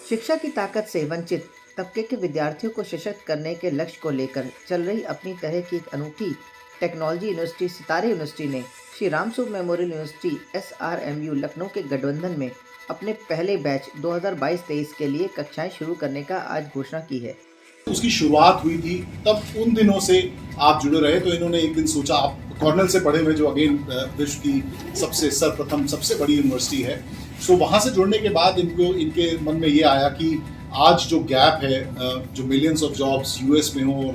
शिक्षा की ताकत से वंचित तबके के विद्यार्थियों को सशक्त करने के लक्ष्य को लेकर चल रही अपनी तरह की एक अनूठी टेक्नोलॉजी यूनिवर्सिटी सितारे यूनिवर्सिटी ने श्री राम स्वरूप मेमोरियल यूनिवर्सिटी एसआरएमयू लखनऊ के गठबंधन में अपने पहले बैच 2022-23 के लिए कक्षाएं शुरू करने का आज घोषणा की है। उसकी शुरुआत हुई थी, तब उन दिनों से आप जुड़े रहे तो इन्होंने एक दिन सोचा, आप कॉर्नेल से पढ़े हुए जो अगेन विश्व की सबसे सर्वप्रथम सबसे बड़ी यूनिवर्सिटी है, सो वहाँ से जुड़ने के बाद इनके मन में ये आया कि आज जो गैप है, जो मिलियंस ऑफ जॉब्स यूएस में हो,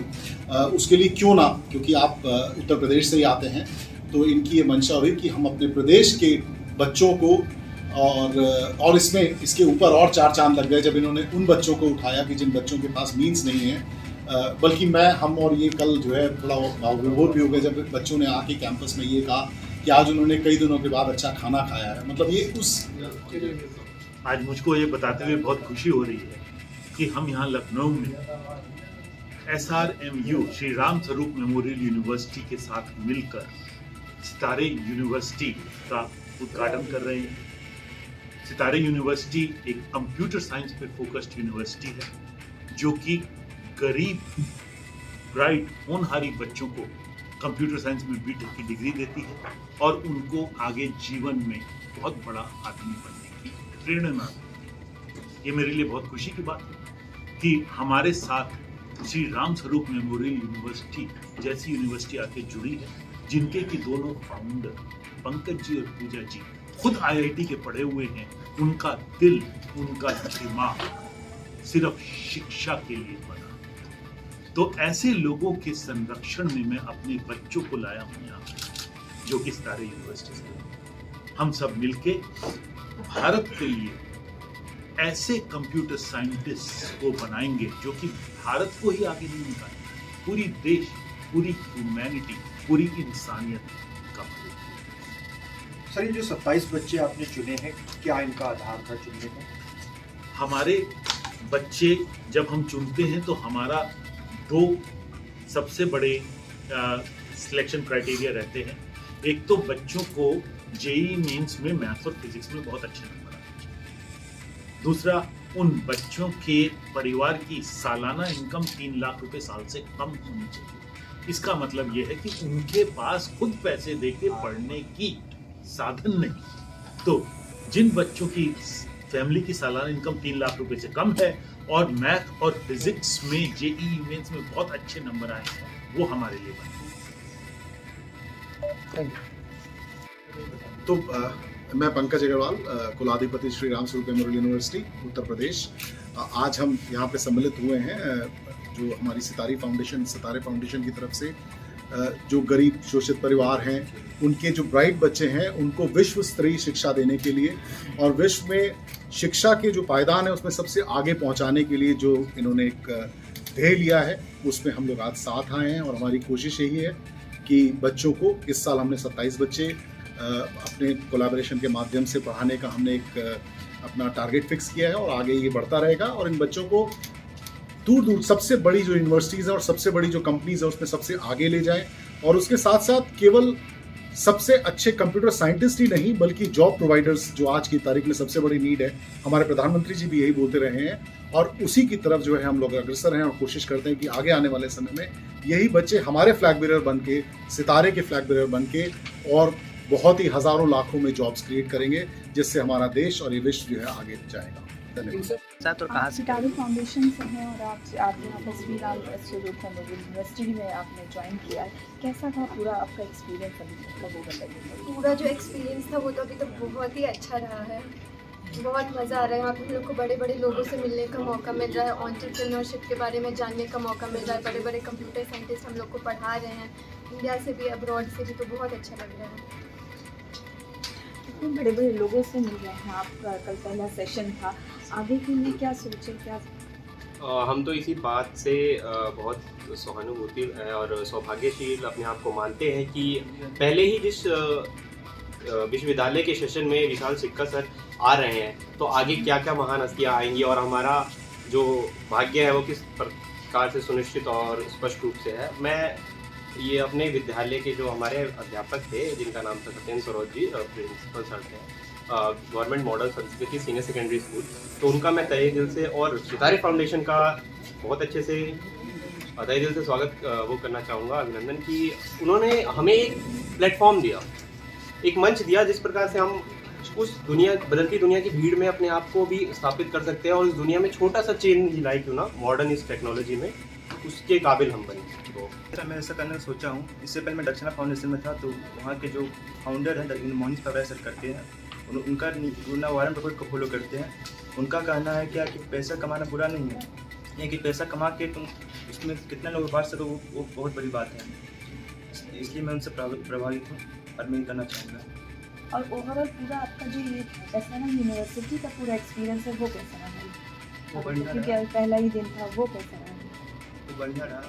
और उसके लिए क्यों ना, क्योंकि आप उत्तर प्रदेश से ही आते हैं, तो इनकी ये मंशा हुई कि हम अपने प्रदेश के बच्चों को और इसके ऊपर और चार चांद लग गए जब इन्होंने उन बच्चों को उठाया कि जिन बच्चों के पास मीन्स नहीं है। बल्कि हम और ये कल जो है थोड़ा विभोर भी हो गए जब बच्चों ने आके कैंपस में ये कहा कि आज उन्होंने कई दिनों के बाद अच्छा खाना खाया है। मतलब ये आज मुझको ये बताते हुए बहुत खुशी हो रही है कि हम यहाँ लखनऊ में एसआरएमयू श्री राम स्वरूप मेमोरियल यूनिवर्सिटी के साथ मिलकर सितारे यूनिवर्सिटी का उद्घाटन कर रहे हैं। सितारे यूनिवर्सिटी एक कंप्यूटर साइंस पे फोकस्ड यूनिवर्सिटी है जो कि गरीब ब्राइट होनहारी बच्चों को कंप्यूटर साइंस में बीटेक की डिग्री देती है और उनको आगे जीवन में बहुत बड़ा आदमी बनने की प्रेरणा देती है। ये मेरे लिए बहुत खुशी की बात है कि हमारे साथ श्री राम स्वरूप मेमोरियल यूनिवर्सिटी जैसी यूनिवर्सिटी आके जुड़ी है, जिनके की दोनों फाउंडर पंकज जी और पूजा जी खुद आईआईटी के पढ़े हुए हैं। उनका दिल, उनका दिमाग सिर्फ शिक्षा के लिए बना। तो ऐसे लोगों के संरक्षण में मैं अपने बच्चों को लाया हूं यहाँ, जो कि सितारे यूनिवर्सिटी से हम सब मिलके भारत के लिए ऐसे कंप्यूटर साइंटिस्ट को बनाएंगे जो कि भारत को ही आगे नहीं निकालेंगे, पूरी देश, पूरी ह्यूमैनिटी, पूरी इंसानियत का। सर, ये जो 27 बच्चे आपने चुने हैं, क्या इनका आधार था चुनने में? हमारे बच्चे जब हम चुनते हैं तो हमारा दो सबसे बड़े सिलेक्शन क्राइटेरिया रहते हैं। एक तो बच्चों को जेईई मेंस में मैथ्स और फिजिक्स में बहुत अच्छे नंबर आए। दूसरा, उन बच्चों के परिवार की सालाना इनकम 3 लाख रुपए साल से कम होनी चाहिए। इसका मतलब यह है कि उनके पास खुद पैसे देके पढ़ने की साधन नहीं। तो जिन बच्चों की फैमिली की सालाना इनकम 3 लाख रुपए से कम है और मैथ और फिजिक्स में जेईई मेंस में बहुत अच्छे नंबर आए हैं, वो हमारे लिए बने। तो मैं पंकज अग्रवाल, कुलाधिपति श्री राम स्वरूप मेमोरियल यूनिवर्सिटी उत्तर प्रदेश। आज हम यहाँ पे सम्मिलित हुए हैं जो हमारी सितारे फाउंडेशन की तरफ से जो गरीब शोषित परिवार हैं, उनके जो ब्राइट बच्चे हैं, उनको विश्व स्तरीय शिक्षा देने के लिए और विश्व में शिक्षा के जो पायदान है उसमें सबसे आगे पहुंचाने के लिए जो इन्होंने एक ध्येय लिया है, उसमें हम लोग आज साथ आए हैं। और हमारी कोशिश यही है कि बच्चों को इस साल हमने 27 बच्चे अपने कोलैबोरेशन के माध्यम से पढ़ाने का हमने एक अपना टारगेट फिक्स किया है और आगे ये बढ़ता रहेगा। और इन बच्चों को दूर दूर सबसे बड़ी जो यूनिवर्सिटीज़ है और सबसे बड़ी जो कंपनीज है उसमें सबसे आगे ले जाएं। और उसके साथ साथ केवल सबसे अच्छे कंप्यूटर साइंटिस्ट ही नहीं, बल्कि जॉब प्रोवाइडर्स, जो आज की तारीख में सबसे बड़ी नीड है। हमारे प्रधानमंत्री जी भी यही बोलते रहे हैं और उसी की तरफ जो है हम लोग अग्रसर हैं और कोशिश करते हैं कि आगे आने वाले समय में यही बच्चे हमारे फ्लैग बेरर बन के, सितारे के फ्लैग बेरर बन के और बहुत ही हज़ारों लाखों में जॉब्स क्रिएट करेंगे, जिससे हमारा देश और ये विश्व जो है आगे जाएगा। आप सितारे फाउंडेशन से हैं और आप यहाँ पर श्री राम स्वरूप मेमोरियल यूनिवर्सिटी में आपने ज्वाइन किया है। कैसा था पूरा आपका एक्सपीरियंस अभी तक, वो बताइए। पूरा जो एक्सपीरियंस था वो तो अभी तक बहुत ही अच्छा रहा है। बहुत मज़ा आ रहा है। यहाँ पे हम लोग को बड़े बड़े लोगों से मिलने का मौका मिल रहा है, एंटरप्रेन्योरशिप के बारे में जानने का मौका मिल रहा है। बड़े बड़े कंप्यूटर साइंटिस्ट हम लोग को पढ़ा रहे हैं, इंडिया से भी, अब्रॉड से भी, तो बहुत अच्छा लग रहा है। इतने बड़े बड़े लोगों से मिल रहे हैं, आपका कल पहला सेशन था, आगे के लिए क्या सोचें, क्या? हम तो इसी बात से बहुत सहानुभूति और सौभाग्यशील अपने आप को मानते हैं कि पहले ही जिस विश्वविद्यालय के सेशन में विशाल सिक्का सर आ रहे हैं, तो आगे क्या क्या महान हस्तियाँ आएंगी और हमारा जो भाग्य है वो किस प्रकार से सुनिश्चित और स्पष्ट रूप से है। मैं ये अपने विद्यालय के जो हमारे अध्यापक थे, जिनका नाम था सत्येंद्र सरोज जी, प्रिंसिपल सर थे, गवर्नमेंट मॉडल संस्कृति सीनियर सेकेंडरी स्कूल, तो उनका मैं तहे दिल से और सितारे फाउंडेशन का बहुत अच्छे से तहे दिल से स्वागत वो करना चाहूँगा, अभिनंदन, कि उन्होंने हमें एक प्लेटफॉर्म दिया, एक मंच दिया जिस प्रकार से हम उस दुनिया, बदलती दुनिया की भीड़ में अपने आप को भी स्थापित कर सकते हैं और उस दुनिया में छोटा सा चेंज लाए क्यों ना मॉडर्न इस टेक्नोलॉजी में, उसके काबिल हम बने। तो मैं ऐसा करने का सोचा हूँ। इससे पहले मैं दक्षिणा फाउंडेशन में था, तो वहाँ के जो फाउंडर हैं मोहित पवार सर करते हैं, उनका वारन बफेट को फॉलो करते हैं। उनका कहना है क्या कि पैसा कमाना बुरा नहीं है, ये कि पैसा कमा के तुम उसमें कितना लोग बांट सको वो बहुत बड़ी बात है। इसलिए मैं उनसे प्रभावित हूँ और मैं करना चाहूँगा। और ओवरऑल पूरा आपका जो ये एसआरएम यूनिवर्सिटी का पूरा एक्सपीरियंस है वो कैसा रहा? वो बढ़िया क्योंकि पहला ही दिन था, वो कैसा रहा? वो बढ़िया रहा।